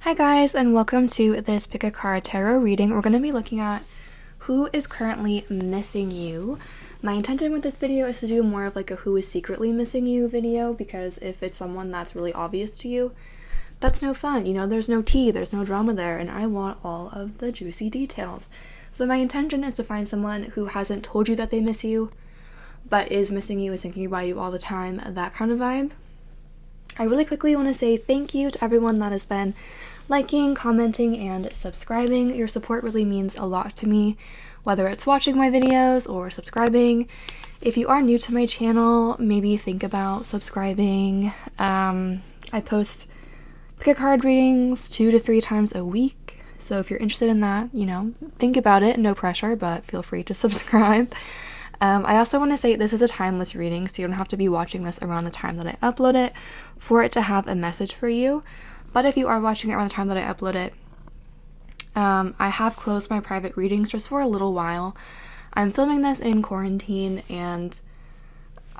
Hi guys, and welcome to this Pick a Card Tarot reading. We're going to be looking at who is currently missing you. My intention with this video is to do more of like a who is secretly missing you video, because if it's someone that's really obvious to you, that's no fun. You know, there's no tea, there's no drama there, and I want all of the juicy details. So my intention is to find someone who hasn't told you that they miss you, but is missing you, is thinking about you all the time, that kind of vibe. I really quickly want to say thank you to everyone that has been liking, commenting, and subscribing. Your support really means a lot to me, whether it's watching my videos or subscribing. If you are new to my channel, maybe think about subscribing. I post pick a card readings 2 to 3 times a week, so if you're interested in that, you know, think about it. No pressure, but feel free to subscribe. I also want to say this is a timeless reading, so you don't have to be watching this around the time that I upload it for it to have a message for you. But if you are watching it around the time that I upload it, I have closed my private readings just for a little while. I'm filming this in quarantine, and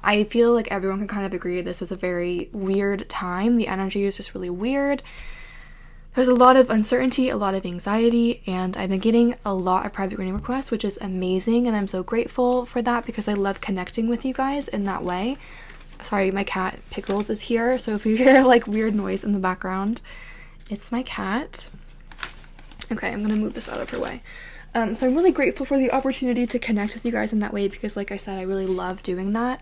I feel like everyone can kind of agree this is a very weird time. The energy is just really weird. There's a lot of uncertainty, a lot of anxiety, and I've been getting a lot of private reading requests, which is amazing, and I'm so grateful for that because I love connecting with you guys in that way. Sorry, my cat Pickles is here, so if you hear like weird noise in the background, it's my cat. Okay, I'm gonna move this out of her way. So I'm really grateful for the opportunity to connect with you guys in that way because, like I said, I really love doing that.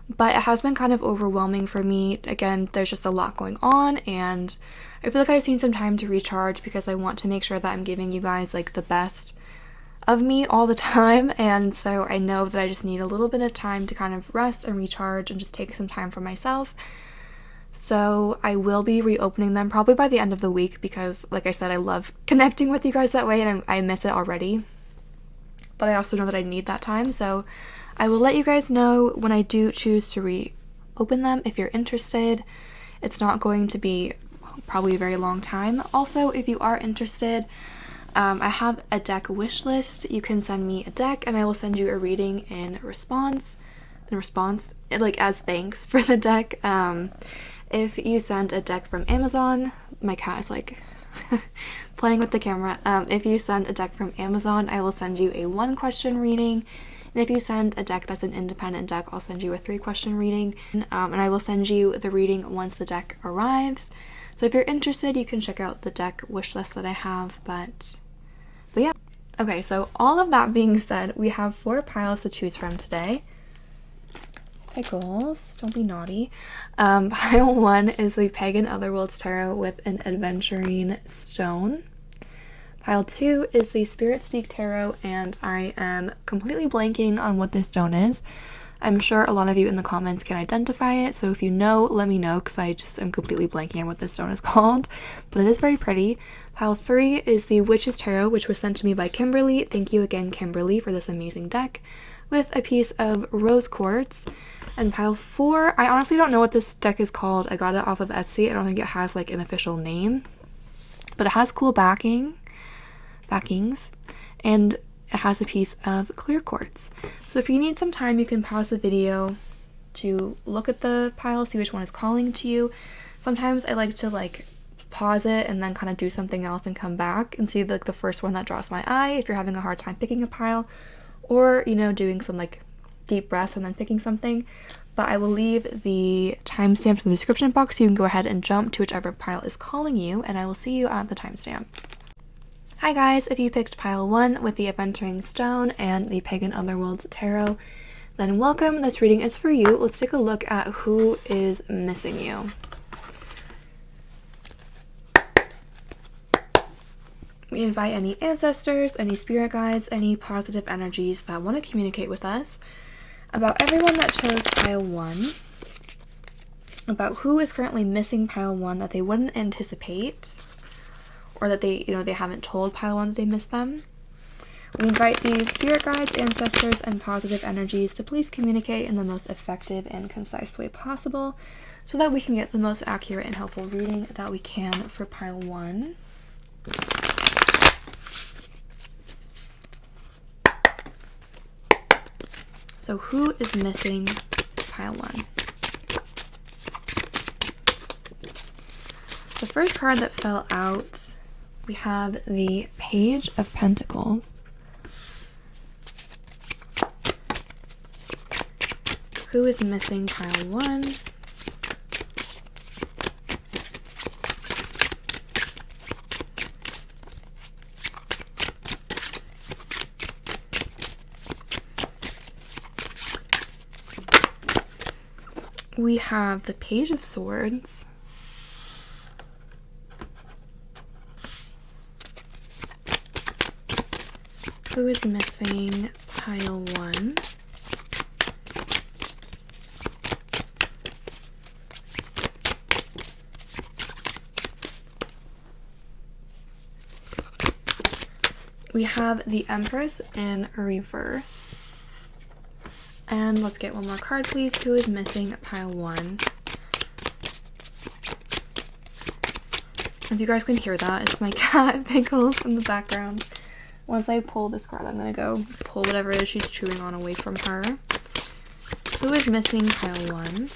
But it has been kind of overwhelming for me. Again, there's just a lot going on, and I feel like I just need some time to recharge because I want to make sure that I'm giving you guys like the best of me all the time, and so I know that I just need a little bit of time to kind of rest and recharge and just take some time for myself. So I will be reopening them probably by the end of the week because, like I said, I love connecting with you guys that way, and I miss it already. But I also know that I need that time, so I will let you guys know when I do choose to reopen them if you're interested. It's not going to be probably a very long time. Also, if you are interested, I have a deck wish list. You can send me a deck and I will send you a reading in response, like as thanks for the deck. If you send a deck from Amazon, my cat is like playing with the camera. If you send a deck from Amazon, I will send you a 1-question reading. And if you send a deck that's an independent deck, I'll send you a 3-question reading. And I will send you the reading once the deck arrives. So if you're interested, you can check out the deck wish list that I have, but yeah. Okay, so all of that being said, we have 4 piles to choose from today. Pickles, don't be naughty. Pile 1 is the Pagan Otherworlds Tarot with an aventurine stone. Pile 2 is the Spirit Speak Tarot, and I am completely blanking on what this stone is. I'm sure a lot of you in the comments can identify it, so if you know, let me know, because I just am completely blanking on what this stone is called, but it is very pretty. Pile 3 is the Witch's Tarot, which was sent to me by Kimberly. Thank you again, Kimberly, for this amazing deck, with a piece of rose quartz. And pile 4, I honestly don't know what this deck is called. I got it off of Etsy. I don't think it has like an official name, but it has cool backings, and it has a piece of clear quartz. So if you need some time, you can pause the video to look at the pile, see which one is calling to you. Sometimes I like to like pause it and then kind of do something else and come back and see like the first one that draws my eye if you're having a hard time picking a pile, or, you know, doing some like deep breaths and then picking something. But I will leave the timestamp in the description box so you can go ahead and jump to whichever pile is calling you, and I will see you at the timestamp. Hi guys, if you picked pile 1 with the Aventurine Stone and the Pagan Otherworlds Tarot, then welcome. This reading is for you. Let's take a look at who is missing you. We invite any ancestors, any spirit guides, any positive energies that want to communicate with us about everyone that chose pile 1, about who is currently missing pile 1 that they wouldn't anticipate, or that they haven't told pile 1 that they missed them. We invite these spirit guides, ancestors, and positive energies to please communicate in the most effective and concise way possible so that we can get the most accurate and helpful reading that we can for pile 1. So who is missing pile 1? the first card that fell out, we have the Page of Pentacles. Who is missing pile 1? We have the Page of Swords. Who is missing pile 1? We have the Empress in reverse. And let's get one more card, please. Who is missing pile 1? If you guys can hear that, it's my cat, Pickles, in the background. Once I pull this card, I'm gonna go pull whatever it is she's chewing on away from her. Who is missing pile 1?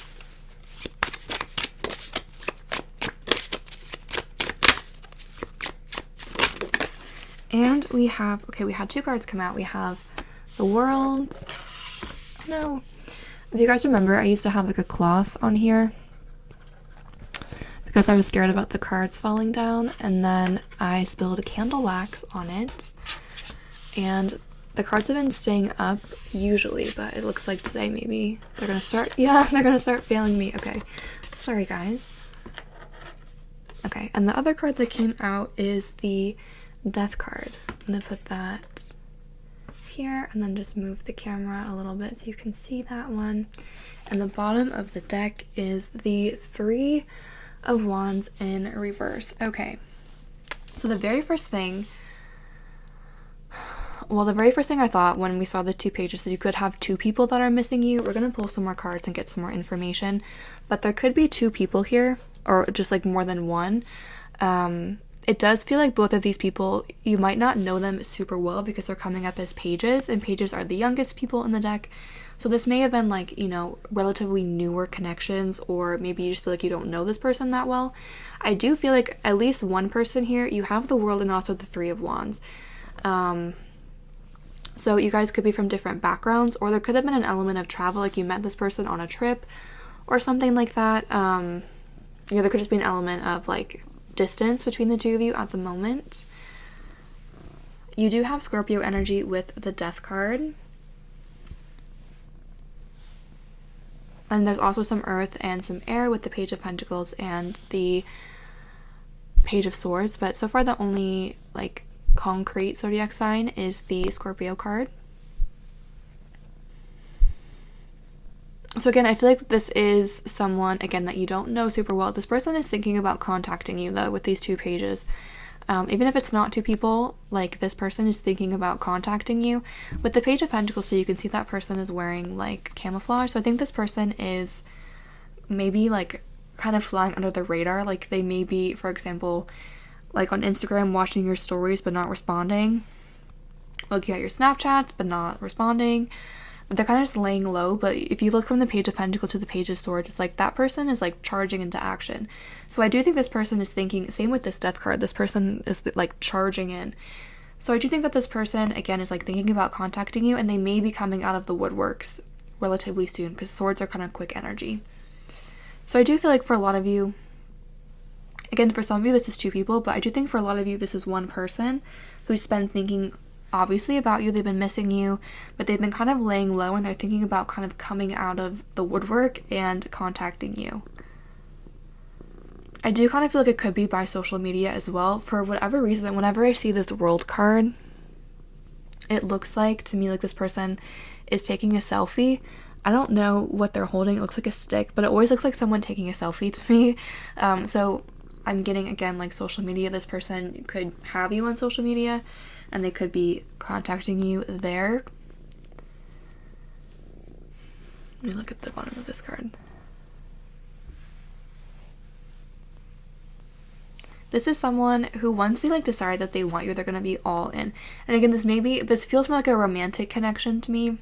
And we have, okay, we had 2 cards come out. We have the World. Oh no. If you guys remember, I used to have like a cloth on here because I was scared about the cards falling down, and then I spilled candle wax on it. And the cards have been staying up usually, but it looks like today maybe they're gonna start, yeah, they're gonna start failing me. Okay, sorry guys. Okay, and the other card that came out is the Death card. I'm gonna put that here and then just move the camera a little bit so you can see that one. And the bottom of the deck is the 3 of Wands in reverse. Okay, so the very first thing I thought when we saw the 2 pages is you could have 2 people that are missing you. We're gonna pull some more cards and get some more information, but there could be 2 people here, or just like more than one. It does feel like both of these people, you might not know them super well because they're coming up as pages, and pages are the youngest people in the deck. So this may have been like, you know, relatively newer connections, or maybe you just feel like you don't know this person that well. I do feel like at least one person here, you have the World and also the 3 of Wands. So you guys could be from different backgrounds, or there could have been an element of travel, like you met this person on a trip or something like that. Yeah, there could just be an element of like distance between the 2 of you at the moment. You do have Scorpio energy with the Death card. And there's also some earth and some air with the Page of Pentacles and the Page of Swords, but so far the only like concrete zodiac sign is the Scorpio card. So again, I feel like this is someone, again, that you don't know super well. This person is thinking about contacting you, though, with these 2 pages. Even if it's not 2 people, like, this person is thinking about contacting you. With the Page of Pentacles, so you can see that person is wearing, like, camouflage. So I think this person is maybe, like, kind of flying under the radar. Like, they may be, for example, like, on Instagram watching your stories but not responding. Looking at your Snapchats but not responding. They're kind of just laying low, but if you look from the Page of Pentacles to the Page of Swords, it's like that person is like charging into action. So I do think this person is thinking, same with this Death card, this person is like charging in. So I do think that this person, again, is like thinking about contacting you, and they may be coming out of the woodworks relatively soon because swords are kind of quick energy. So I do feel like for a lot of you, again, for some of you this is 2 people, but I do think for a lot of you this is one person who's been thinking obviously about you. They've been missing you, but they've been kind of laying low, and they're thinking about kind of coming out of the woodwork and contacting you. I do kind of feel like it could be by social media as well. For whatever reason, whenever I see this World card, it looks like to me like this person is taking a selfie. I don't know what they're holding. It looks like a stick, but it always looks like someone taking a selfie to me. So I'm getting, again, like social media. This person could have you on social media, and they could be contacting you there. Let me look at the bottom of this card. This is someone who, once they like decide that they want you, they're going to be all in. And again, this feels more like a romantic connection to me.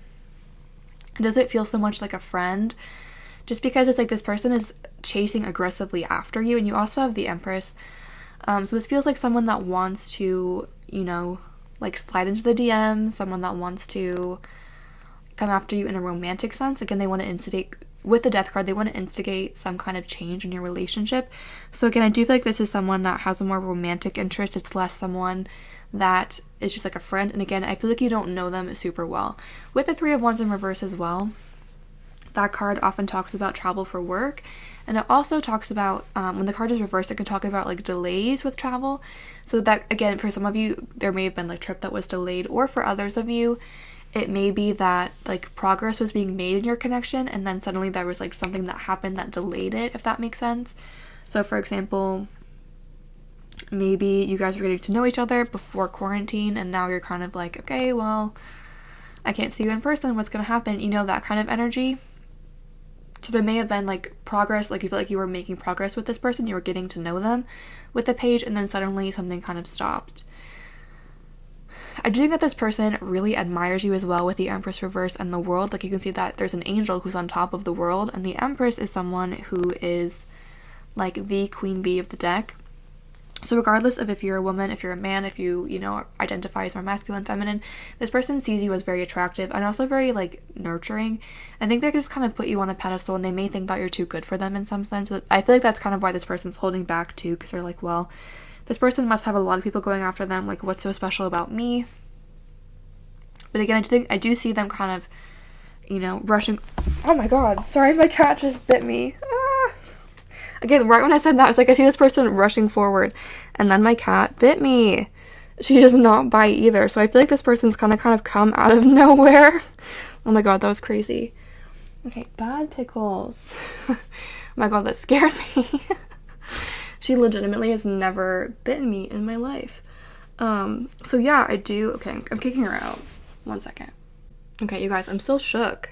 It doesn't feel so much like a friend just because it's like this person is chasing aggressively after you, and you also have the Empress. So this feels like someone that wants to, you know, like slide into the DM, someone that wants to come after you in a romantic sense. Again, they want to instigate, with the Death card, they want to instigate some kind of change in your relationship. So again, I do feel like this is someone that has a more romantic interest. It's less someone that is just like a friend. And again, I feel like you don't know them super well. With the Three of Wands in reverse as well, that card often talks about travel for work. And it also talks about, when the card is reversed, it can talk about like delays with travel. So that, again, for some of you, there may have been like trip that was delayed, or for others of you, it may be that like progress was being made in your connection, and then suddenly there was like something that happened that delayed it, if that makes sense. So for example, maybe you guys were getting to know each other before quarantine, and now you're kind of like, okay, well, I can't see you in person, what's gonna happen? You know, that kind of energy. So there may have been like progress, like you feel like you were making progress with this person, you were getting to know them with the Page, and then suddenly something kind of stopped. I do think that this person really admires you as well with the Empress reverse and the World. Like you can see that there's an angel who's on top of the World, and the Empress is someone who is like the queen bee of the deck. So regardless of if you're a woman, if you're a man, if you know, identify as more masculine, feminine, this person sees you as very attractive and also very, like, nurturing. I think they just kind of put you on a pedestal, and they may think that you're too good for them in some sense. I feel like that's kind of why this person's holding back, too, because they're like, well, this person must have a lot of people going after them. Like, what's so special about me? But again, I do see them kind of, you know, rushing. Oh my god, sorry, my cat just bit me. Again, right when I said that, I was like, I see this person rushing forward, and then my cat bit me. She does not bite either, so I feel like this person's kind of come out of nowhere. Oh my god, that was crazy. Okay, bad Pickles. Oh my god, that scared me. She legitimately has never bitten me in my life. So yeah, I do. Okay, I'm kicking her out. 1 second. Okay, you guys, I'm still shook.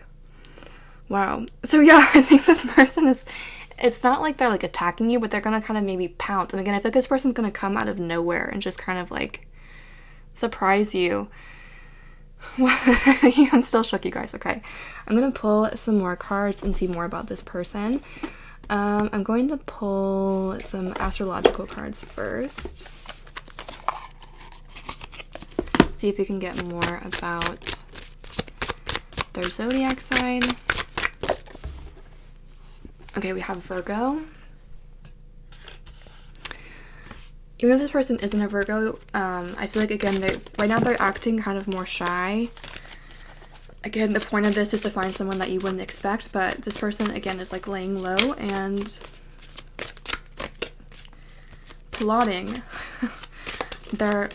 Wow. So yeah, I think this person is, it's not like they're like attacking you, but they're gonna kind of maybe pounce. And again, I feel like this person's gonna come out of nowhere and just kind of like surprise you. I'm still shook, you guys. Okay, I'm gonna pull some more cards and see more about this person. I'm going to pull some astrological cards first. See if we can get more about their zodiac sign. Okay, we have Virgo. Even if this person isn't a Virgo, I feel like, again, right now they're acting kind of more shy. Again, the point of this is to find someone that you wouldn't expect, but this person, again, is like laying low and plotting their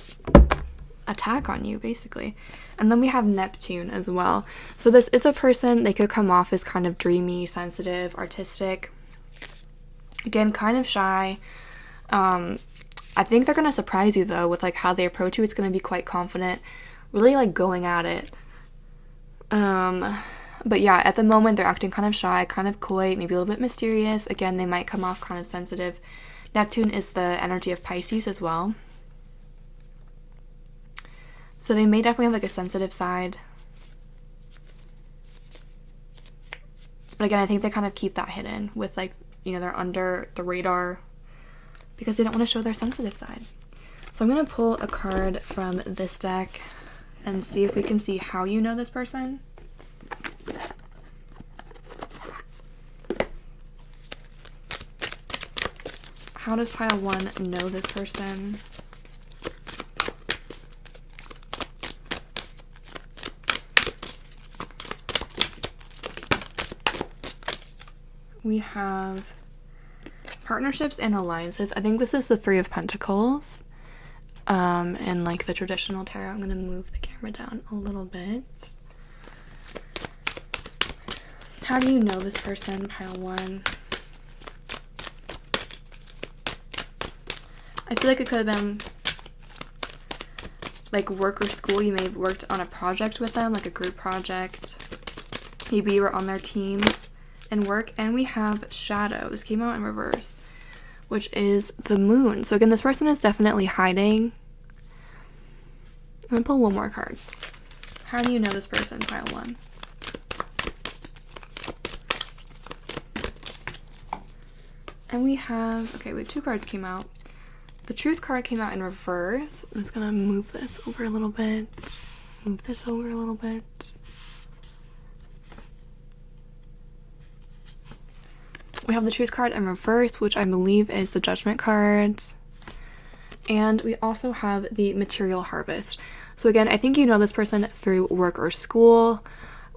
attack on you, basically. And then we have Neptune as well. So this is a person, they could come off as kind of dreamy, sensitive, artistic. Again, kind of shy. I think they're going to surprise you, though, with like how they approach you. It's going to be quite confident, really like going at it. But yeah, at the moment they're acting kind of shy, kind of coy, maybe a little bit mysterious. Again, they might come off kind of sensitive. Neptune is the energy of Pisces as well. So they may definitely have like a sensitive side. But again, I think they kind of keep that hidden with like, you know, they're under the radar because they don't want to show their sensitive side. So I'm going to pull a card from this deck and see if we can see how you know this person. How does pile 1 know this person? We have partnerships and alliances. I think this is the Three of Pentacles. And like the traditional tarot, I'm going to move the camera down a little bit. How do you know this person, pile 1? I feel like it could have been like work or school. You may have worked on a project with them, like a group project. Maybe you were on their team and work. And we have Shadow. This came out in reverse, which is the Moon. So again, this person is definitely hiding. I'm gonna pull one more card. How do you know this person, pile 1? And we have, okay, wait, 2 cards came out. The truth card came out in reverse. I'm just gonna move this over a little bit. Move this over a little bit. We have the truth card in reverse, which I believe is the judgment card. And we also have the material harvest. So again, I think you know this person through work or school,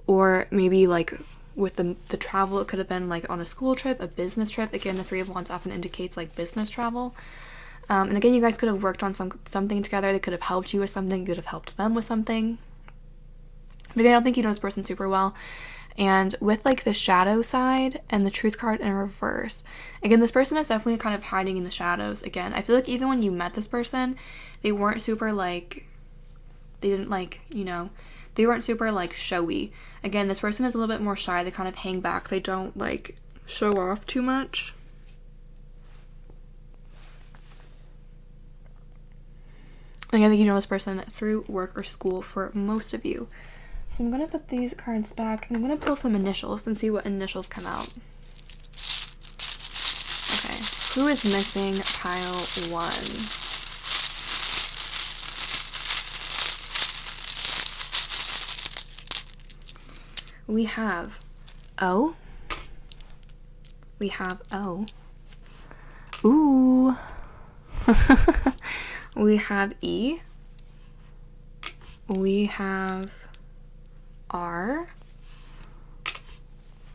or maybe like with the travel. It could have been like on a school trip, a business trip. Again, the 3 of Wands often indicates like business travel. And again, you guys could have worked on something together. They could have helped you with something. You could have helped them with something. But again, I don't think you know this person super well. And with like the shadow side and the truth card in reverse, again, this person is definitely kind of hiding in the shadows. Again, I feel like even when you met this person, they weren't super like, they didn't like, you know, they weren't super like showy. Again, this person is a little bit more shy. They kind of hang back. They don't like show off too much. I think you know this person through work or school for most of you. So I'm going to put these cards back and I'm going to pull some initials and see what initials come out. Okay, who is missing pile 1? We have O. We have O. Ooh. We have E. We have R.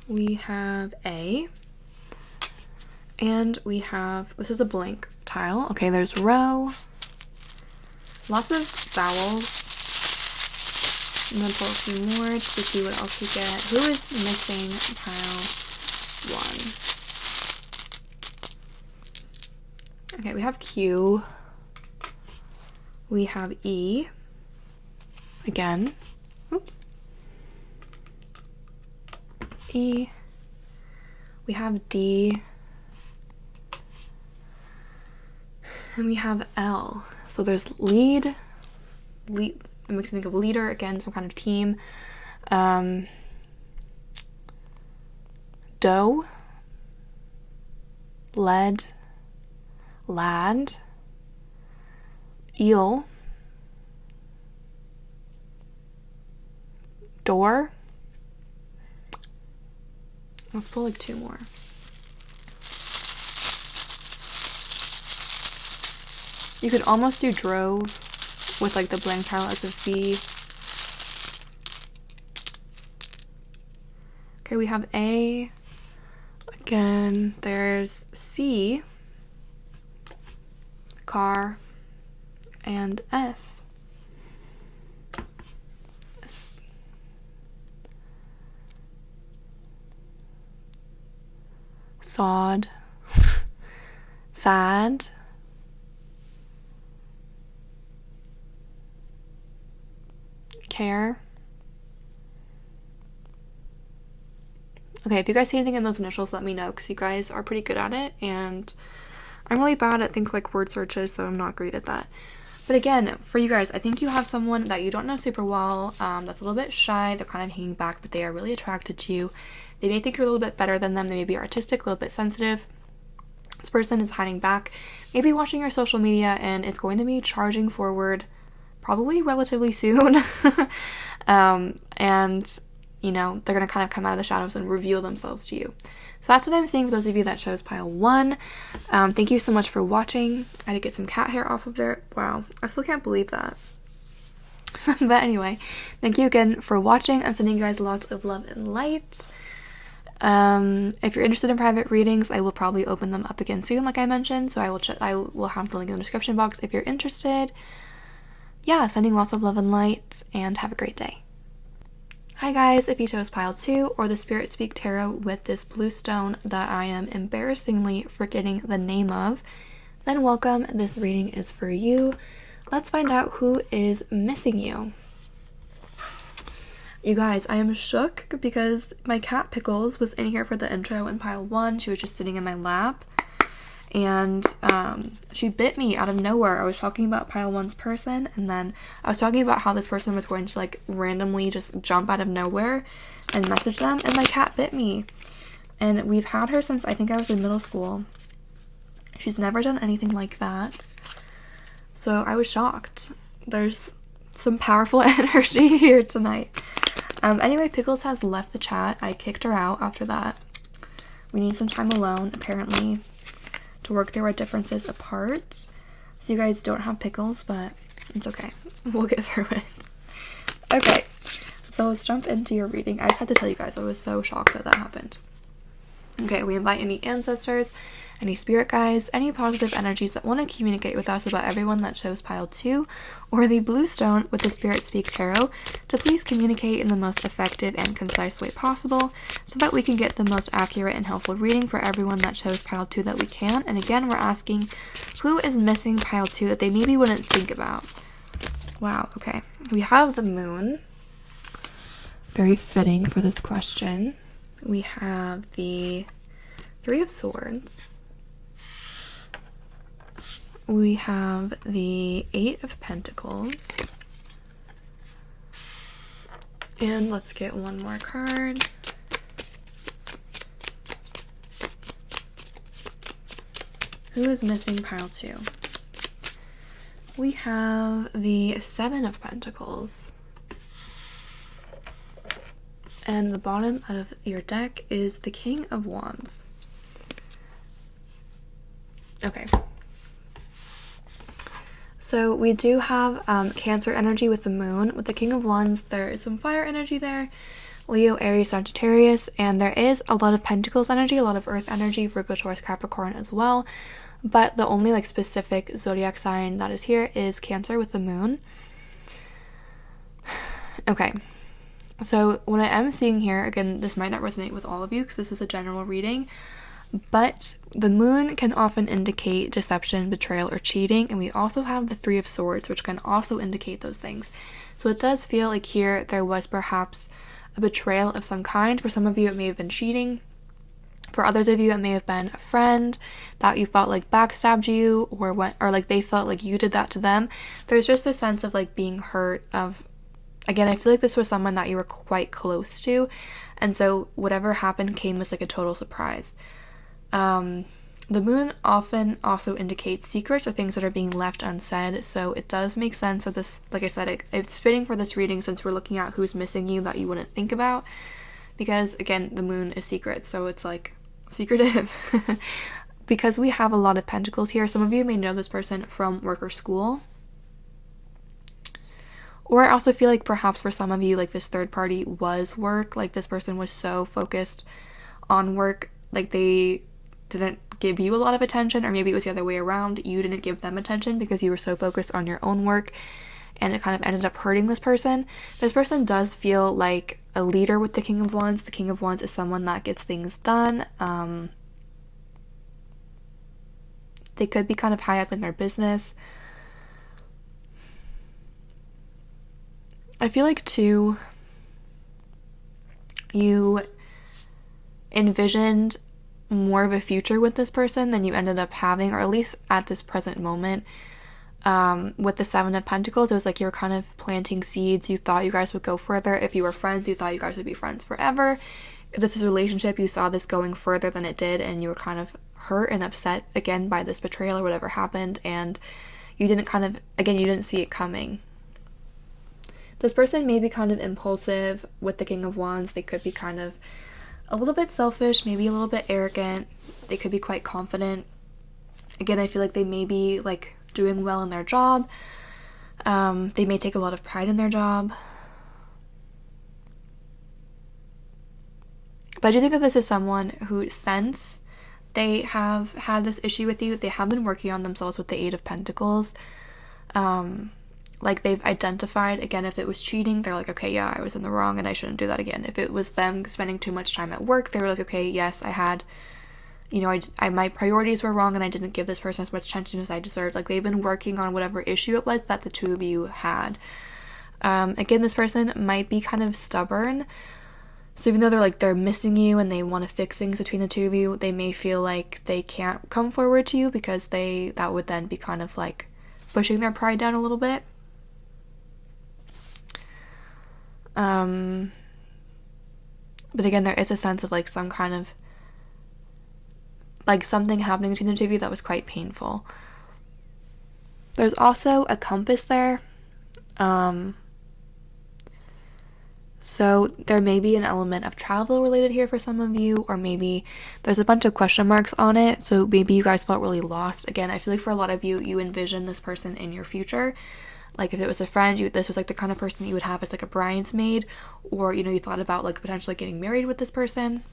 We have A. And we have, this is a blank tile. Okay, there's row. Lots of vowels. I'm gonna pull some more just to see what else we get. Who is missing pile 1? Okay, we have Q. We have E. Again. Oops. E. We have D. And we have L. So there's lead. It makes me think of leader, again, some kind of team. Doe. Lead. Lad. Eel. Door. Let's pull like 2 more. You could almost do drove with like the blank tile as a V. Okay, we have A. Again, there's C. Car. And S. Sod. Sad. Care. Okay, if you guys see anything in those initials, let me know, because you guys are pretty good at it, and I'm really bad at things like word searches, so I'm not great at that. But again, for you guys, I think you have someone that you don't know super well, that's a little bit shy, they're kind of hanging back, but they are really attracted to you. They may think you're a little bit better than them, they may be artistic, a little bit sensitive. This person is hiding back, maybe watching your social media, and it's going to be charging forward probably relatively soon. And, you know, they're going to kind of come out of the shadows and reveal themselves to you. So that's what I'm saying for those of you that chose pile 1. Thank you so much for watching. I had to get some cat hair off of there. Wow, I still can't believe that. But anyway, thank you again for watching. I'm sending you guys lots of love and light. If you're interested in private readings, I will probably open them up again soon, like I mentioned. So I will have the link in the description box if you're interested. Yeah, sending lots of love and light, and have a great day. Hi guys, if you chose pile 2 or the Spirit Speak Tarot with this blue stone that I am embarrassingly forgetting the name of, then welcome. This reading is for you. Let's find out who is missing you. You guys, I am shook because my cat Pickles was in here for the intro in pile 1. She was just sitting in my lap, and she bit me out of nowhere. I was talking about pile 1's person, and then I was talking about how this person was going to like randomly just jump out of nowhere and message them, and my cat bit me. And we've had her since I think I was in middle school, She's never done anything like that. So I was shocked. There's some powerful energy here tonight. Anyway, Pickles has left the chat. I kicked her out after that. We need some time alone, apparently, to work through our differences apart. So you guys don't have Pickles, but it's okay. We'll get through it. Okay, so let's jump into your reading. I just had to tell you guys, I was so shocked that happened. Okay, we invite any ancestors, any spirit guides, any positive energies that want to communicate with us about everyone that chose pile 2 or the blue stone with the Spirit Speak Tarot to please communicate in the most effective and concise way possible so that we can get the most accurate and helpful reading for everyone that chose pile 2 that we can. And again, we're asking who is missing pile 2 that they maybe wouldn't think about. Wow, okay. We have the moon. Very fitting for this question. We have the 3 of Swords. We have the 8 of Pentacles. And let's get one more card. Who is missing pile 2? We have the 7 of Pentacles. And the bottom of your deck is the King of Wands. Okay. So we do have Cancer energy with the moon. With the King of Wands, there is some fire energy there. Leo, Aries, Sagittarius. And there is a lot of Pentacles energy, a lot of Earth energy, Virgo, Taurus, Capricorn as well. But the only like specific zodiac sign that is here is Cancer with the moon. Okay. So what I am seeing here, again, this might not resonate with all of you because this is a general reading, but the moon can often indicate deception, betrayal, or cheating, and we also have the 3 of Swords, which can also indicate those things. So it does feel like here there was perhaps a betrayal of some kind. For some of you, it may have been cheating. For others of you, it may have been a friend that you felt like backstabbed you, or like they felt like you did that to them. There's just a sense of like being hurt of, again, I feel like this was someone that you were quite close to, and so whatever happened came as like a total surprise. The moon often also indicates secrets or things that are being left unsaid, so it does make sense that this, like I said, it's fitting for this reading since we're looking at who's missing you that you wouldn't think about, because again, the moon is secret, so it's like secretive. Because we have a lot of Pentacles here, some of you may know this person from work or school. Or I also feel like perhaps for some of you, like this third party was work, like this person was so focused on work, like they didn't give you a lot of attention, or maybe it was the other way around, you didn't give them attention because you were so focused on your own work, and it kind of ended up hurting this person. This person does feel like a leader with the King of Wands. The King of Wands is someone that gets things done. They could be kind of high up in their business. I feel like too, you envisioned more of a future with this person than you ended up having, or at least at this present moment. With the 7 of Pentacles, it was like you were kind of planting seeds. You thought you guys would go further. If you were friends, you thought you guys would be friends forever. If this is a relationship, you saw this going further than it did, and you were kind of hurt and upset again by this betrayal or whatever happened, and you didn't you didn't see it coming. This person may be kind of impulsive with the King of Wands. They could be kind of a little bit selfish, maybe a little bit arrogant. They could be quite confident. Again, I feel like they may be like doing well in their job. They may take a lot of pride in their job. But I do think that this is someone who, since they have had this issue with you, they have been working on themselves with the 8 of Pentacles. Like they've identified, again, if it was cheating, they're like, okay, yeah, I was in the wrong and I shouldn't do that again. If it was them spending too much time at work, they were like, okay, yes, I had, my priorities were wrong and I didn't give this person as much attention as I deserved. Like they've been working on whatever issue it was that the two of you had. Again, this person might be kind of stubborn. So even though they're missing you and they want to fix things between the two of you, they may feel like they can't come forward to you because that would then be kind of like pushing their pride down a little bit. But again, there is a sense of like some kind of like something happening between the two of you that was quite painful. There's also a compass there. So there may be an element of travel related here for some of you, or maybe there's a bunch of question marks on it, so maybe you guys felt really lost. Again, I feel like for a lot of you, you envision this person in your future. Like if it was a friend, this was like the kind of person you would have as like a bridesmaid, or you thought about like potentially getting married with this person,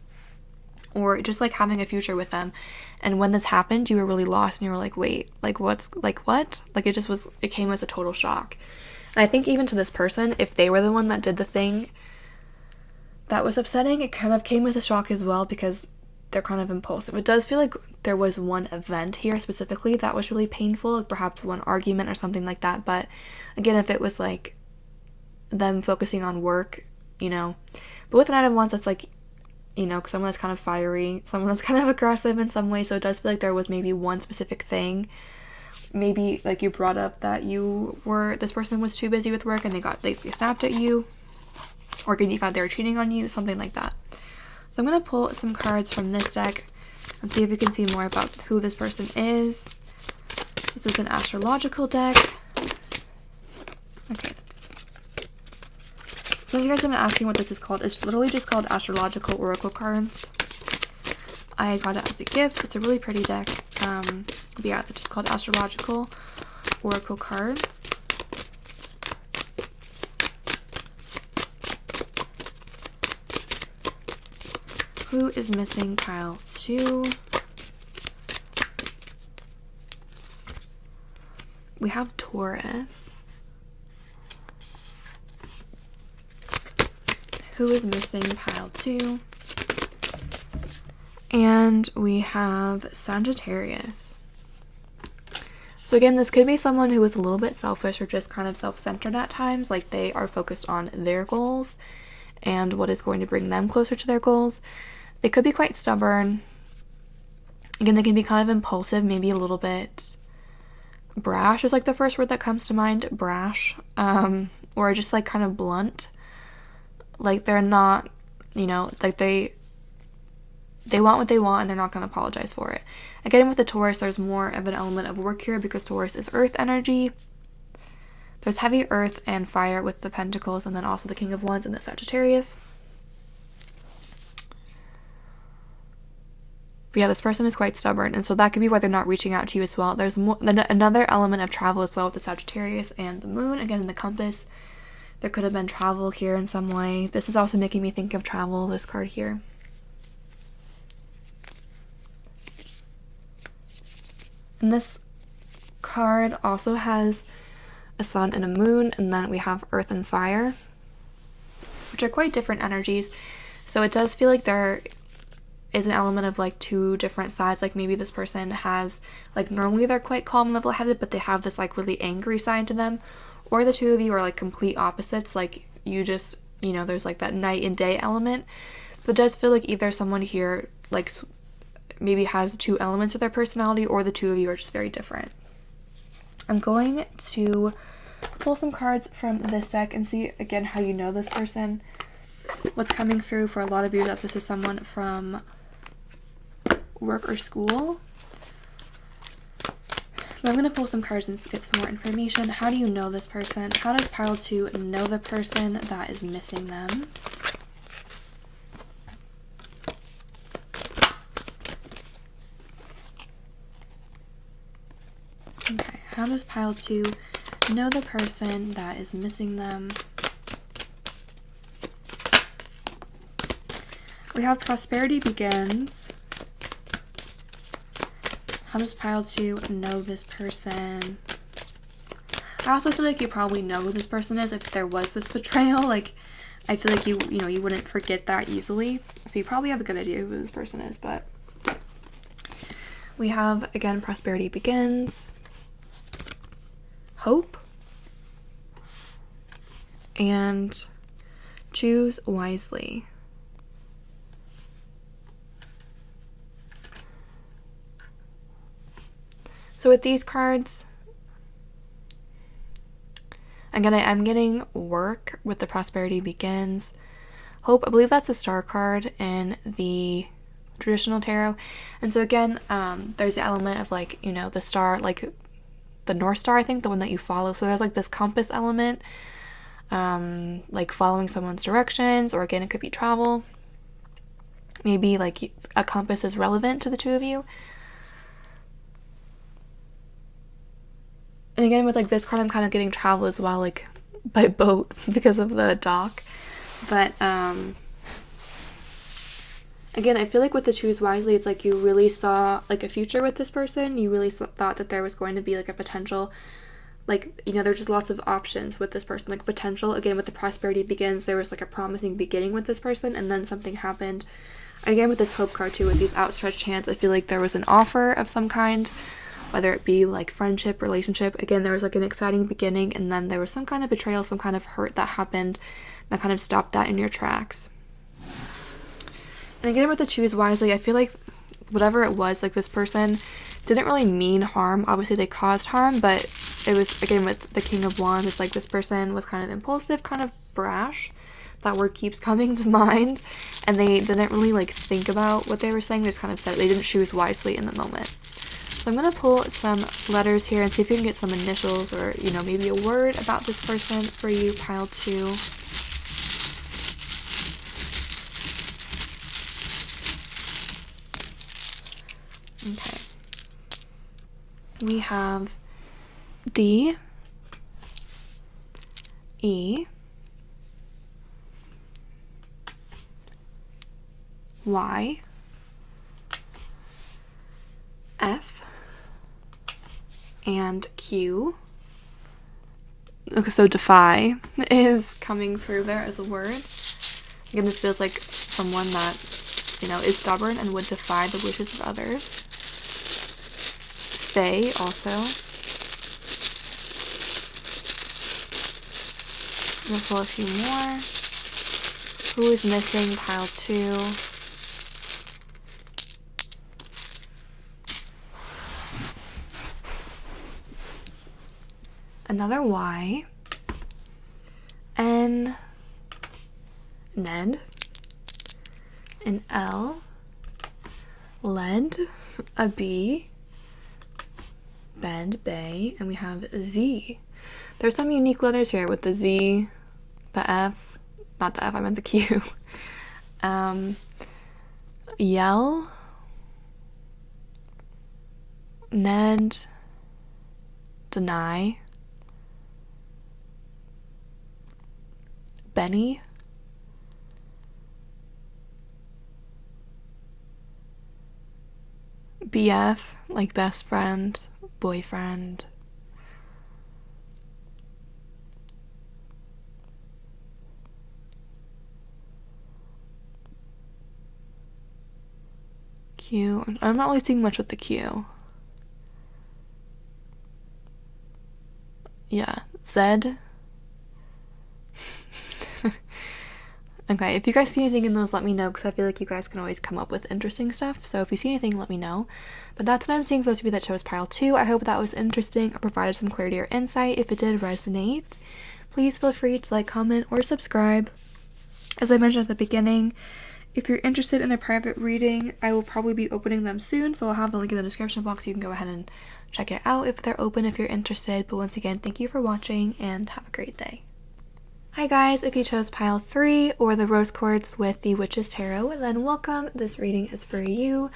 or just like having a future with them. And when this happened, you were really lost and you were like, wait, like what? Like it came as a total shock. And I think even to this person, if they were the one that did the thing that was upsetting, it kind of came as a shock as well, because they're kind of impulsive. It does feel like there was one event here specifically that was really painful, like perhaps one argument or something like that. But again, if it was like them focusing on work, but with the Knight of Wands, that's like, someone that's kind of fiery, someone that's kind of aggressive in some way. So it does feel like there was maybe one specific thing. Maybe like you brought up that this person was too busy with work and they snapped at you, or you found they were cheating on you, something like that. So I'm going to pull some cards from this deck and see if we can see more about who this person is. This is an astrological deck. Okay. So you guys have been asking what this is called. It's literally just called astrological oracle cards. I got it as a gift. It's a really pretty deck. But yeah, it's just called astrological oracle cards. Who is missing pile 2? We have Taurus. Who is missing pile 2? And we have Sagittarius. So again, this could be someone who is a little bit selfish or just kind of self-centered at times, like they are focused on their goals and what is going to bring them closer to their goals. They could be quite stubborn. Again, they can be kind of impulsive, maybe a little bit brash is like the first word that comes to mind, brash, or just like kind of blunt. Like they're not, like they want what they want and they're not going to apologize for it. Again, with the Taurus, there's more of an element of work here because Taurus is earth energy. There's heavy earth and fire with the Pentacles, and then also the King of Wands and the Sagittarius. But yeah, this person is quite stubborn, and so that could be why they're not reaching out to you as well. There's another element of travel as well with the Sagittarius and the Moon. Again, in the compass, there could have been travel here in some way. This is also making me think of travel, this card here. And this card also has a sun and a moon, and then we have earth and fire, which are quite different energies. So it does feel like there is an element of like two different sides. Like maybe this person has, like normally they're quite calm and level-headed, but they have this like really angry side to them. Or the two of you are like complete opposites. Like you just, there's like that night and day element. So it does feel like either someone here like maybe has two elements of their personality, or the two of you are just very different. I'm going to pull some cards from this deck and see again how you know this person. What's coming through for a lot of you, that this is someone from work or school. So I'm going to pull some cards and get some more information. How do you know this person? How does pile 2 know the person that is missing them? Okay, how does pile 2 know the person that is missing them? We have prosperity begins. How does pile 2 know this person? I also feel like you probably know who this person is if there was this betrayal. Like, I feel like you wouldn't forget that easily. So you probably have a good idea who this person is, but we have, again, prosperity begins. Hope. And choose wisely. So with these cards, again, I am getting work with the prosperity begins. Hope, I believe that's a star card in the traditional tarot. And so again, there's the element of like, you know, the star, like the North Star, I think, the one that you follow. So there's like this compass element, like following someone's directions, or again, it could be travel. Maybe like a compass is relevant to the two of you. And again, with like this card, I'm kind of getting travel as well, like by boat because of the dock. But again, I feel like with the choose wisely, it's like you really saw like a future with this person. You really thought that there was going to be like a potential, like, you know, there's just lots of options with this person, like potential. Again, with the prosperity begins, there was like a promising beginning with this person, and then something happened. And again, with this hope card too, with these outstretched hands, I feel like there was an offer of some kind, whether it be like friendship, relationship. Again, there was like an exciting beginning, and then there was some kind of betrayal, some kind of hurt that happened that kind of stopped that in your tracks. And again, with the choose wisely, I feel like whatever it was, like this person didn't really mean harm. Obviously, they caused harm, but it was, again, with the King of Wands, it's like this person was kind of impulsive, kind of brash. That word keeps coming to mind. And they didn't really like think about what they were saying. They just kind of said it. They didn't choose wisely in the moment. So I'm going to pull some letters here and see if we can get some initials or, you know, maybe a word about this person for you, pile 2. Okay. We have D, E, Y, F, and Q. Okay, so defy is coming through there as a word. Again, this feels like someone that, you know, is stubborn and would defy the wishes of others. Fae also. I'm gonna pull a few more. Who is missing? Pile 2. Another Y, N, Ned, an L, lead, a B, bed, bay, and we have Z. There's some unique letters here with the Z, the F, not the F, I meant the Q, yell, Ned, deny, Benny, BF, like best friend, boyfriend, Q. I'm not really seeing much with the Q. Yeah, Z. Okay, if you guys see anything in those, let me know, because I feel like you guys can always come up with interesting stuff. So if you see anything, let me know. But that's what I'm seeing for those of you that chose pile 2. I hope that was interesting or provided some clarity or insight. If it did resonate, please feel free to like, comment, or subscribe. As I mentioned at the beginning, if you're interested in a private reading, I will probably be opening them soon. So I'll have the link in the description box. You can go ahead and check it out if they're open, if you're interested. But once again, thank you for watching and have a great day. Hi guys, if you chose pile 3 or the rose quartz with the Witch's Tarot, then welcome. This reading is for you.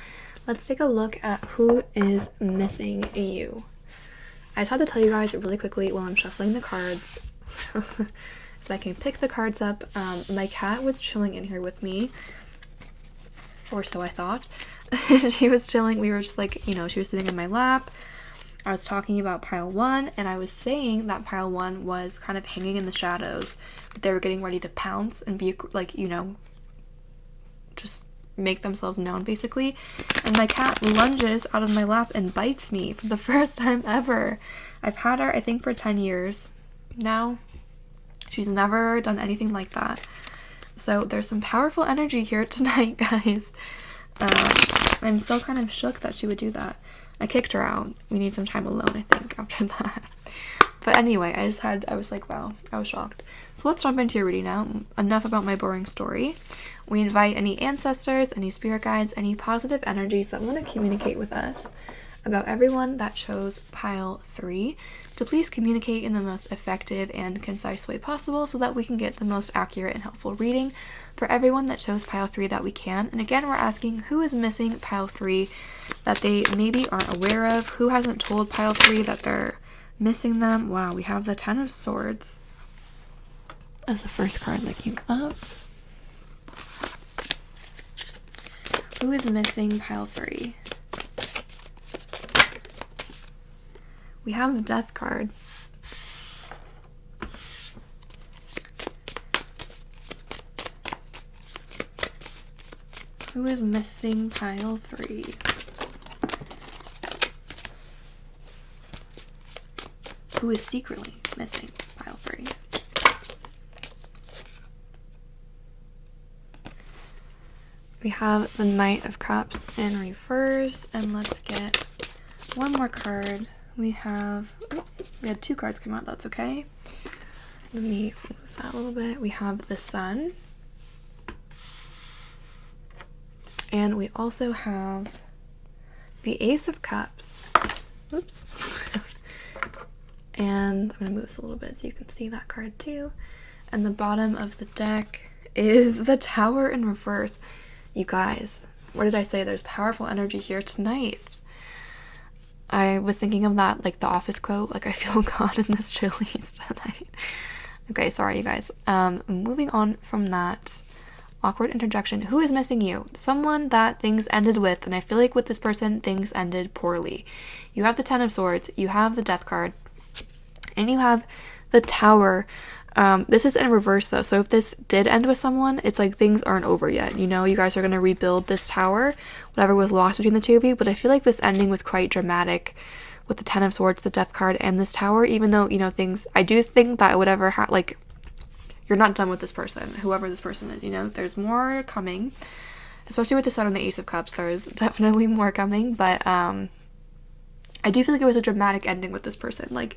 Let's take a look at who is missing you. I just have to tell you guys really quickly while I'm shuffling the cards, if I can pick the cards up. My cat was chilling in here with me, or so I thought. She was chilling. We were just like, you know, she was sitting in my lap. I was talking about pile 1, and I was saying that pile 1 was kind of hanging in the shadows. They were getting ready to pounce and be like, you know, just make themselves known basically. And my cat lunges out of my lap and bites me for the first time ever. I've had her, I think, for 10 years now. She's never done anything like that. So there's some powerful energy here tonight, guys. I'm still kind of shook that she would do that. I kicked her out. We need some time alone, I think, after that. But anyway, I was like, wow, I was shocked. So let's jump into your reading now. Enough about my boring story. We invite any ancestors, any spirit guides, any positive energies that want to communicate with us about everyone that chose pile 3 to please communicate in the most effective and concise way possible so that we can get the most accurate and helpful reading for everyone that chose pile 3 that we can. And again, we're asking who is missing pile 3 that they maybe aren't aware of, who hasn't told pile 3 that they're missing them. Wow, we have the 10 of Swords as the first card that came up. Who is missing pile 3? We have the Death card. Who is missing pile 3? Who is secretly missing pile 3? We have the Knight of Cups in reverse, and let's get one more card. We have, we had 2 cards come out, that's okay. Let me move that a little bit. We have the Sun. And we also have the Ace of Cups. Oops. And I'm going to move this a little bit so you can see that card too. And the bottom of the deck is the Tower in reverse. You guys, what did I say? There's powerful energy here tonight. I was thinking of that, like the Office quote, like I feel God in this chilies tonight. Okay, sorry you guys. Moving on from that awkward interjection. Who is missing you? Someone that things ended with, and I feel like with this person, things ended poorly. You have the 10 of Swords, you have the Death card, and you have the Tower. This is in reverse though, so if this did end with someone, it's like things aren't over yet, you know? You guys are going to rebuild this tower, whatever was lost between the two of you, but I feel like this ending was quite dramatic with the 10 of Swords, the Death card, and this Tower, even though, you know, things, I do think that whatever, like, you're not done with this person, whoever this person is, you know? There's more coming, especially with the Sun and the Ace of Cups, there's definitely more coming, but, I do feel like it was a dramatic ending with this person, like,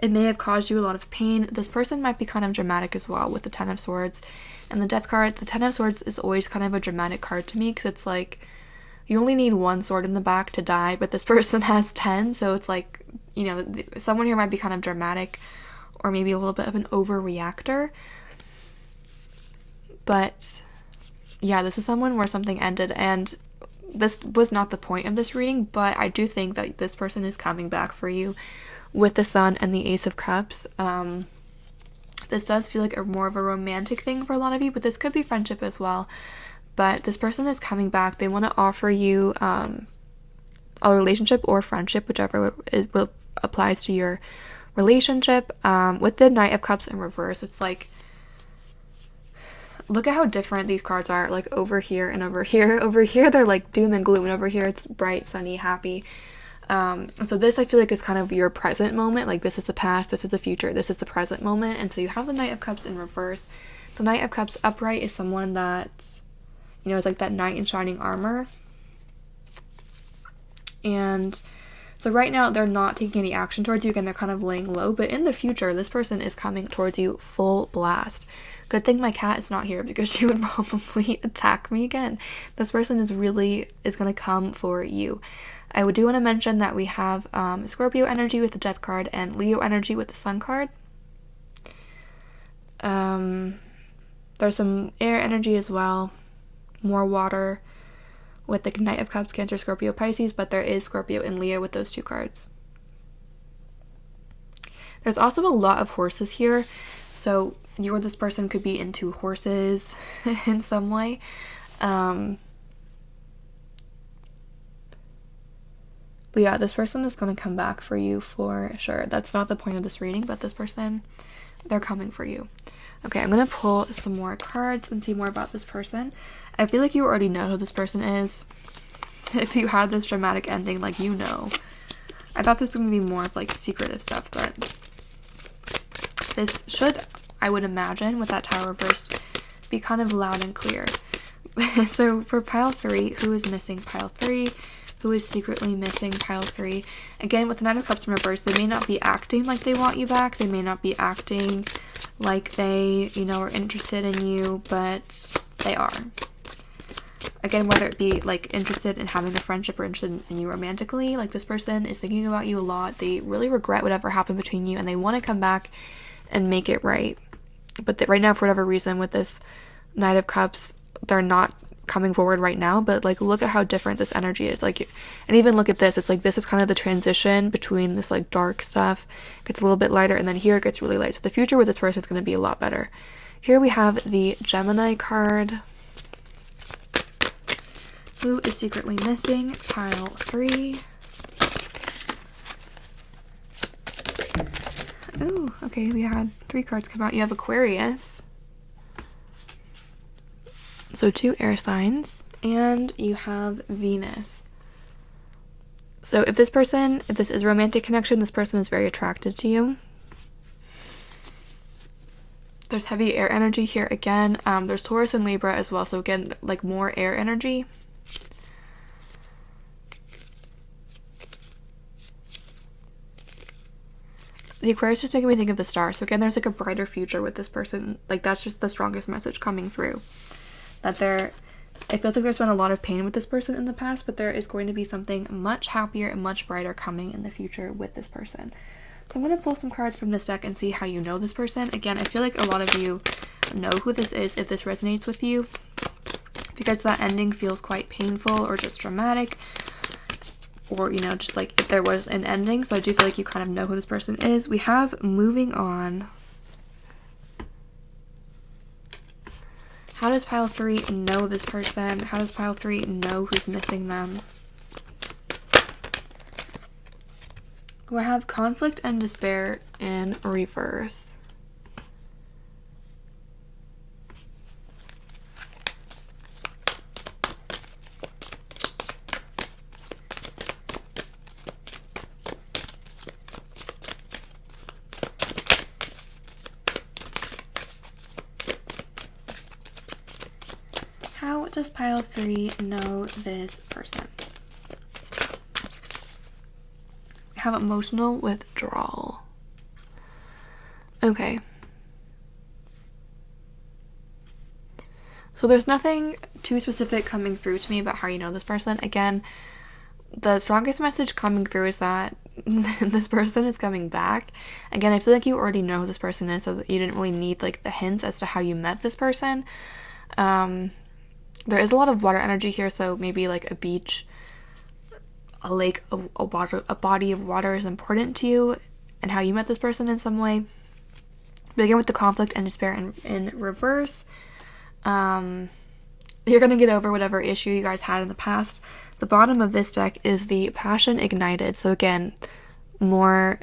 it may have caused you a lot of pain. This person might be kind of dramatic as well with the 10 of Swords. And the Death card, the 10 of Swords is always kind of a dramatic card to me because it's like, you only need 1 sword in the back to die, but this person has 10, so it's like, you know, someone here might be kind of dramatic or maybe a little bit of an overreactor. But yeah, this is someone where something ended, and this was not the point of this reading, but I do think that this person is coming back for you with the Sun and the Ace of Cups. This does feel like more of a romantic thing for a lot of you, but this could be friendship as well. But this person is coming back. They want to offer you a relationship or friendship, whichever applies to your relationship. With the Knight of Cups in reverse, it's like, look at how different these cards are, like over here and over here. Over here they're like doom and gloom, and over here it's bright, sunny, happy. So this I feel like is kind of your present moment, like this is the past, this is the future, this is the present moment. And so you have the Knight of Cups in reverse. The Knight of Cups upright is someone that, you know, is like that knight in shining armor. And so right now they're not taking any action towards you, again they're kind of laying low, but in the future this person is coming towards you full blast. Good thing my cat is not here because she would probably attack me again. This person is gonna come for you. I do want to mention that we have Scorpio energy with the Death card and Leo energy with the Sun card. There's some air energy as well, more water with the Knight of Cups, Cancer, Scorpio, Pisces, but there is Scorpio and Leo with those 2 cards. There's also a lot of horses here, so you or this person could be into horses in some way. But yeah, this person is going to come back for you for sure. That's not the point of this reading, but this person, they're coming for you. Okay, I'm going to pull some more cards and see more about this person. I feel like you already know who this person is. If you had this dramatic ending, like, you know. I thought this was going to be more of like secretive stuff, but this should, I would imagine, with that Tower reversed, be kind of loud and clear. So for pile 3, who is missing pile 3? who is secretly missing pile 3. Again, with the Knight of Cups in reverse, they may not be acting like they want you back. They may not be acting like they, you know, are interested in you, but they are. Again, whether it be like interested in having a friendship or interested in you romantically, like this person is thinking about you a lot. They really regret whatever happened between you and they want to come back and make it right. But right now, for whatever reason, with this Knight of Cups, they're not coming forward right now. But like, look at how different this energy is. Like, and even look at this. It's like this is kind of the transition between this like dark stuff. It gets a little bit lighter, and then here it gets really light. So the future with this person is going to be a lot better. Here we have the Gemini card. Who is secretly missing pile 3? Oh, okay, we had 3 cards come out. You have Aquarius. So 2 air signs. And you have Venus. So if this is a romantic connection, this person is very attracted to you. There's heavy air energy here again. There's Taurus and Libra as well. So again, like more air energy. The Aquarius just making me think of the stars. So again, there's like a brighter future with this person. Like that's just the strongest message coming through. That it feels like there's been a lot of pain with this person in the past, but there is going to be something much happier and much brighter coming in the future with this person. So I'm going to pull some cards from this deck and see how you know this person. Again, I feel like a lot of you know who this is if this resonates with you, because that ending feels quite painful or just dramatic. Or, you know, just like if there was an ending. So I do feel like you kind of know who this person is. We have moving on. How does pile 3 know this person? How does pile 3 know who's missing them? We have conflict and despair in reverse. How does pile 3 know this person? We have emotional withdrawal. Okay. So there's nothing too specific coming through to me about how you know this person. Again, the strongest message coming through is that this person is coming back. Again, I feel like you already know who this person is, so that you didn't really need like the hints as to how you met this person. There is a lot of water energy here, so maybe like a beach, a lake, a body of water is important to you, and how you met this person in some way. But again, with the conflict and despair in reverse, you're going to get over whatever issue you guys had in the past. The bottom of this deck is the passion ignited. So again, more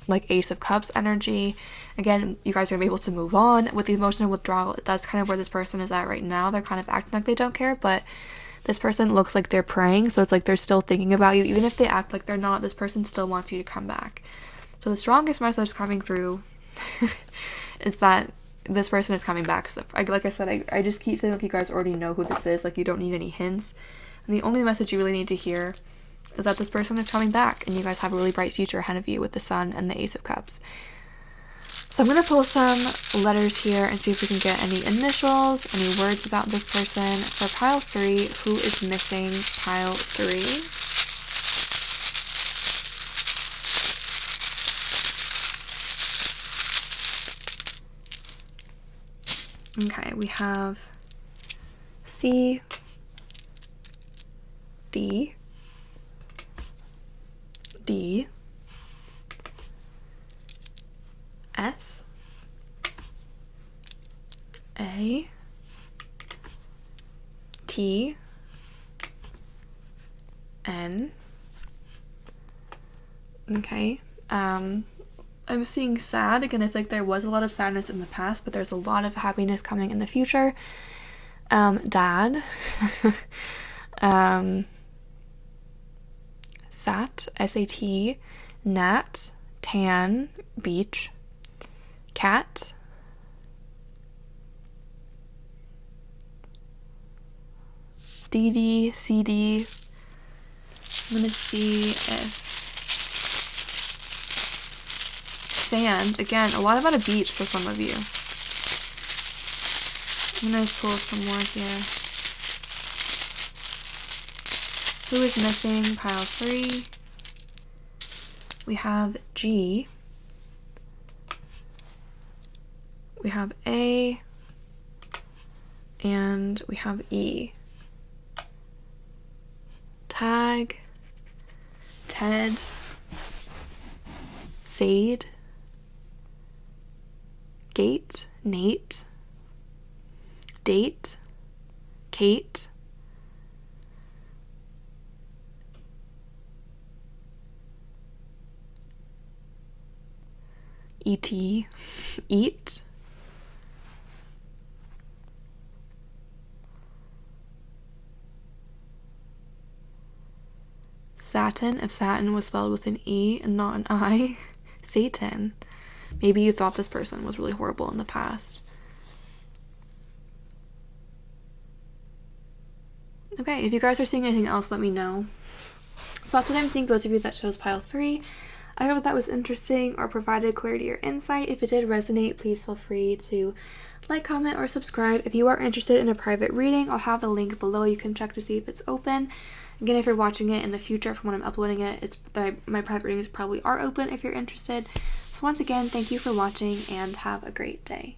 like Ace of Cups energy. Again, you guys are going to be able to move on. With the emotional withdrawal, that's kind of where this person is at right now. They're kind of acting like they don't care, but this person looks like they're praying. So it's like they're still thinking about you. Even if they act like they're not, this person still wants you to come back. So the strongest message coming through is that this person is coming back. So like I said, I just keep feeling like you guys already know who this is. Like you don't need any hints. And the only message you really need to hear is that this person is coming back and you guys have a really bright future ahead of you with the Sun and the Ace of Cups. So I'm going to pull some letters here and see if we can get any initials, any words about this person. For pile 3, who is missing pile 3? Okay, we have C, D, D, S, A, T, N. Okay. I'm seeing sad. Again, I feel like there was a lot of sadness in the past, but there's a lot of happiness coming in the future. Dad. Sat, S-A-T, Nat, Tan, beach, cat, DD, CD, I'm going to see if sand, again, a lot about a beach for some of you. I'm going to pull some more here. Who is missing? Pile 3. We have G. We have A. And we have E. Tag. Ted. Sade. Gate. Nate. Date. Kate. E.T. Eat. Satin, if satin was spelled with an E and not an I. Satan. Maybe you thought this person was really horrible in the past. Okay, if you guys are seeing anything else, let me know. So that's what I'm seeing, those of you that chose pile 3. I hope that was interesting or provided clarity or insight. If it did resonate, please feel free to like, comment, or subscribe. If you are interested in a private reading, I'll have the link below. You can check to see if it's open. Again, if you're watching it in the future from when I'm uploading it, my private readings probably are open if you're interested. So once again, thank you for watching and have a great day.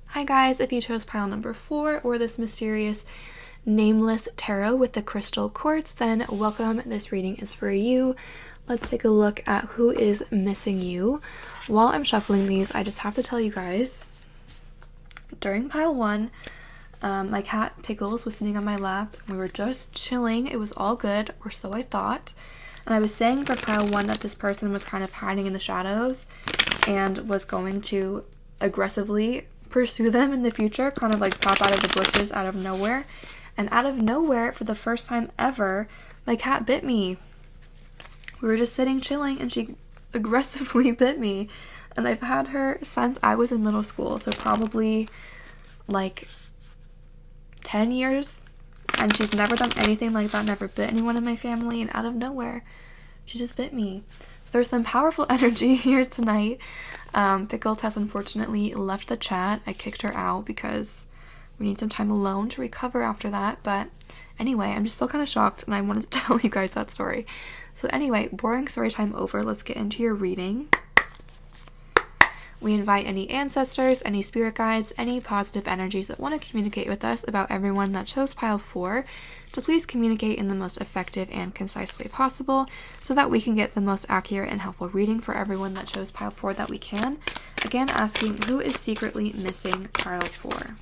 Hi guys, if you chose pile number 4 or this mysterious nameless tarot with the crystal quartz, then welcome. This reading is for you. Let's take a look at who is missing you. While I'm shuffling these, I just have to tell you guys, during pile 1, my cat Pickles was sitting on my lap. We were just chilling. It was all good, or so I thought. And I was saying for pile 1 that this person was kind of hiding in the shadows and was going to aggressively pursue them in the future, kind of like pop out of the bushes out of nowhere. And out of nowhere, for the first time ever, my cat bit me. We were just sitting chilling and she aggressively bit me. And I've had her since I was in middle school, so probably like 10 years, and she's never done anything like that, never bit anyone in my family, and out of nowhere she just bit me. So there's some powerful energy here tonight. Pickles has unfortunately left the chat. I kicked her out because we need some time alone to recover after that, but anyway, I'm just still kind of shocked and I wanted to tell you guys that story. So anyway, boring story time over. Let's get into your reading. We invite any ancestors, any spirit guides, any positive energies that want to communicate with us about everyone that chose pile 4 to please communicate in the most effective and concise way possible so that we can get the most accurate and helpful reading for everyone that chose pile 4 that we can. Again, asking who is secretly missing pile 4.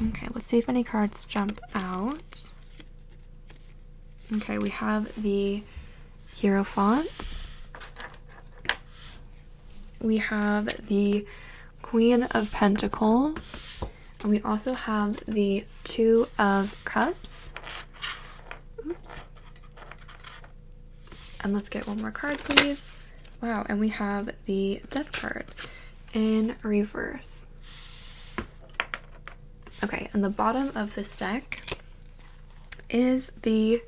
Okay, let's see if any cards jump out. Okay, we have the Hierophant. We have the Queen of Pentacles. And we also have the Two of Cups. Oops. And let's get one more card, please. Wow, and we have the Death card in reverse. Okay, and the bottom of this deck is the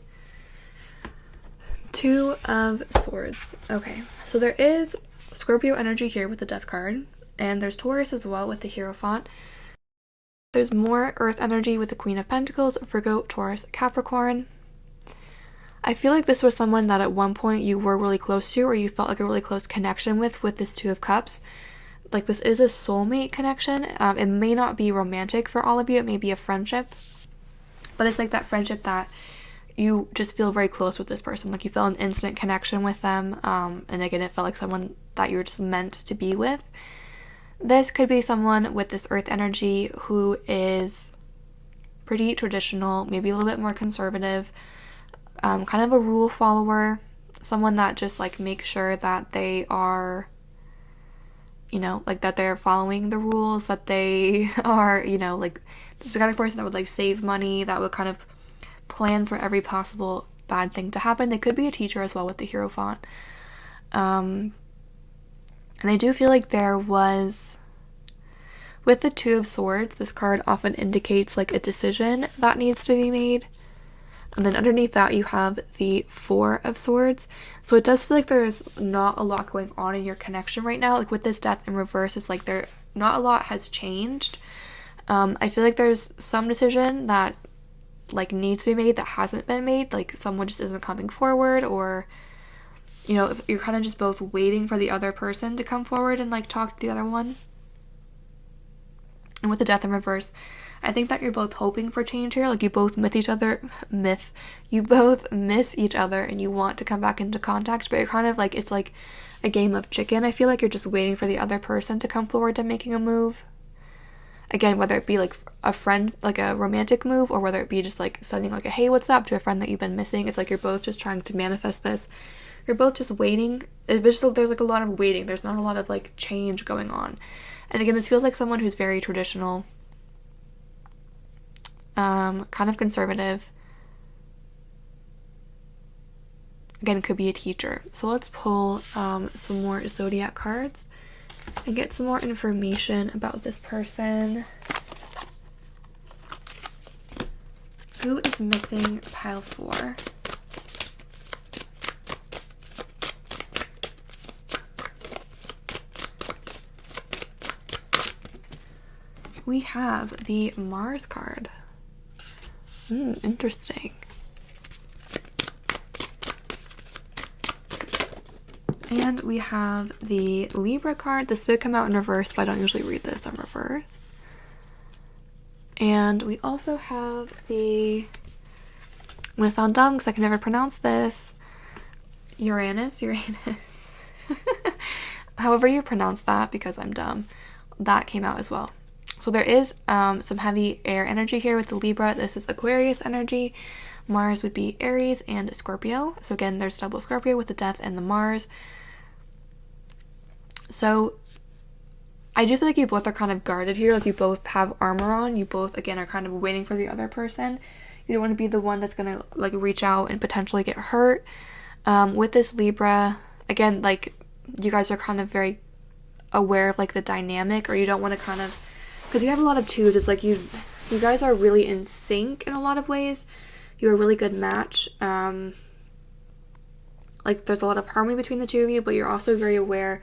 Two of Swords. Okay, so there is Scorpio energy here with the Death card, and there's Taurus as well with the Hierophant. There's more Earth energy with the Queen of Pentacles, Virgo, Taurus, Capricorn. I feel like this was someone that at one point you were really close to, or you felt like a really close connection with this Two of Cups. Like, this is a soulmate connection. It may not be romantic for all of you. It may be a friendship. But it's like that friendship that you just feel very close with this person. Like, you feel an instant connection with them. And again, it felt like someone that you're just meant to be with. This could be someone with this earth energy who is pretty traditional, maybe a little bit more conservative, kind of a rule follower, someone that just like makes sure that they are, you know, like that they're following the rules, that they are, you know, like this kind of person that would like save money, that would kind of plan for every possible bad thing to happen. They could be a teacher as well with the Hierophant. And I do feel like there was, with the Two of Swords, this card often indicates like a decision that needs to be made. And then underneath that you have the Four of Swords. So it does feel like there's not a lot going on in your connection right now. Like with this Death in reverse, it's like there not a lot has changed. I feel like there's some decision that like needs to be made that hasn't been made. Like someone just isn't coming forward, or you know, you're kind of just both waiting for the other person to come forward and like talk to the other one. And with the Death in reverse, I think that you're both hoping for change here. Like you both miss each other, and you want to come back into contact, but you're kind of like, it's like a game of chicken. I feel like you're just waiting for the other person to come forward to making a move. Again, whether it be like a friend, like a romantic move, or whether it be just like sending like a hey, what's up to a friend that you've been missing. It's like you're both just trying to manifest this. You're both just waiting. There's like a lot of waiting. There's not a lot of like change going on. And again, this feels like someone who's very traditional, kind of conservative. Again, could be a teacher. So let's pull some more zodiac cards and get some more information about this person. Who is missing pile 4? We have the Mars card. Interesting. And we have the Libra card. This did come out in reverse, but I don't usually read this in reverse. And we also have the, I'm going to sound dumb because I can never pronounce this, Uranus. However you pronounce that, because I'm dumb. That came out as well. So there is some heavy air energy here with the Libra. This is Aquarius energy. Mars would be Aries and Scorpio. So again, there's double Scorpio with the Death and the Mars. So I do feel like you both are kind of guarded here. Like you both have armor on. You both, again, are kind of waiting for the other person. You don't want to be the one that's going to like reach out and potentially get hurt. With this Libra, again, like you guys are kind of very aware of like the dynamic, or you don't want to kind of, because you have a lot of twos. It's like you guys are really in sync in a lot of ways. You're a really good match. Like there's a lot of harmony between the two of you, but you're also very aware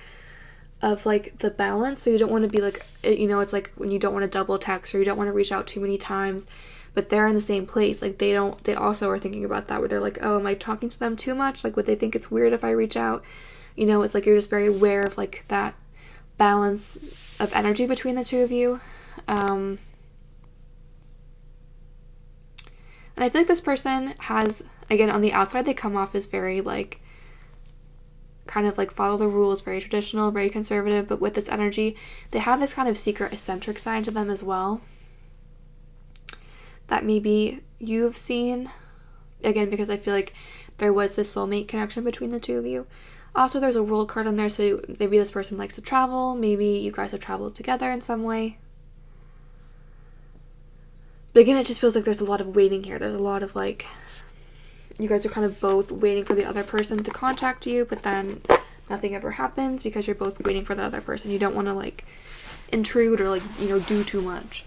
of like the balance. So you don't want to be like, you know, it's like when you don't want to double text, or you don't want to reach out too many times, but they're in the same place. Like they also are thinking about that, where they're like, oh, am I talking to them too much? Like would they think it's weird if I reach out? You know, it's like you're just very aware of like that balance of energy between the two of you. And I feel like this person has, again, on the outside, they come off as very, like, kind of, like, follow the rules, very traditional, very conservative, but with this energy, they have this kind of secret eccentric side to them as well that maybe you've seen, again, because I feel like there was this soulmate connection between the two of you. Also, there's a world card in there, so maybe this person likes to travel, maybe you guys have traveled together in some way. But again, it just feels like there's a lot of waiting here. There's a lot of like, you guys are kind of both waiting for the other person to contact you, but then nothing ever happens because you're both waiting for the other person. You don't want to like intrude or like, you know, do too much.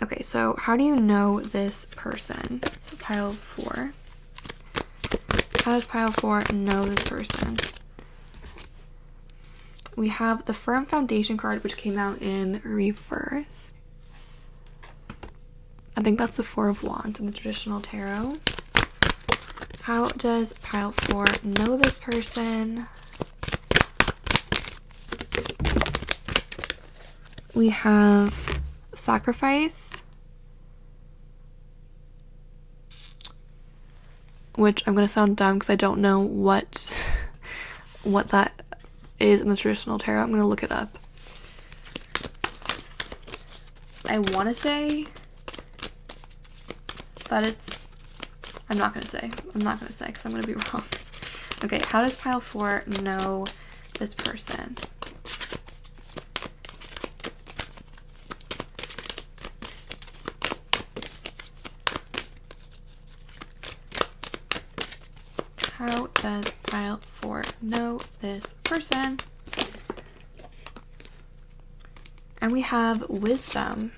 Okay, so how do you know this person? Pile 4. How does pile 4 know this person? We have the Firm Foundation card, which came out in reverse. I think that's the Four of Wands in the traditional tarot. How does pile 4 know this person? We have Sacrifice, which I'm going to sound dumb because I don't know what that is in the traditional tarot. I'm going to look it up. I want to say that it's I'm not gonna say because I'm gonna be wrong. Okay, how does pile 4 know this person? How does pile 4 know this person? And we have wisdom.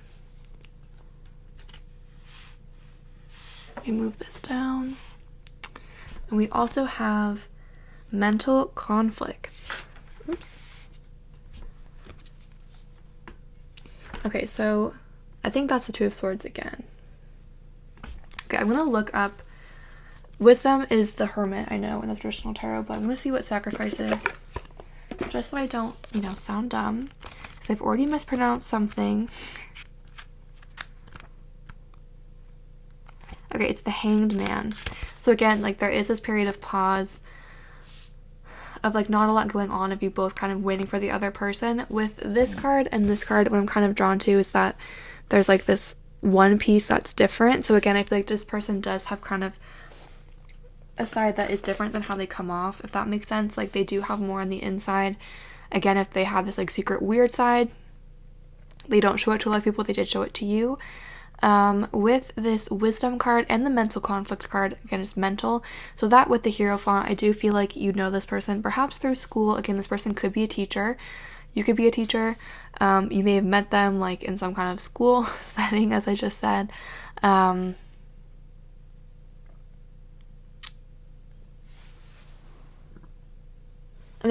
Let me move this down. And we also have mental conflicts. Oops. Okay, so I think that's the Two of Swords again. Okay, I'm gonna look up. Wisdom is the Hermit, I know, in the traditional tarot, but I'm gonna see what sacrifice is. Just so I don't, sound dumb. Because I've already mispronounced something. Okay, it's the Hanged Man. So again, like, there is this period of pause of, like, not a lot going on if you both kind of waiting for the other person. With this card and this card, what I'm kind of drawn to is that there's, like, this one piece that's different. So again, I feel like this person does have kind of a side that is different than how they come off, if that makes sense. Like, they do have more on the inside. Again, if they have this, like, secret weird side, they don't show it to a lot of people. They did show it to you. With this wisdom card and the mental conflict card, again, it's mental. So that with the hero font, I do feel like you know this person, perhaps through school. Again, this person could be a teacher. You could be a teacher. You may have met them, like, in some kind of school setting, as I just said. And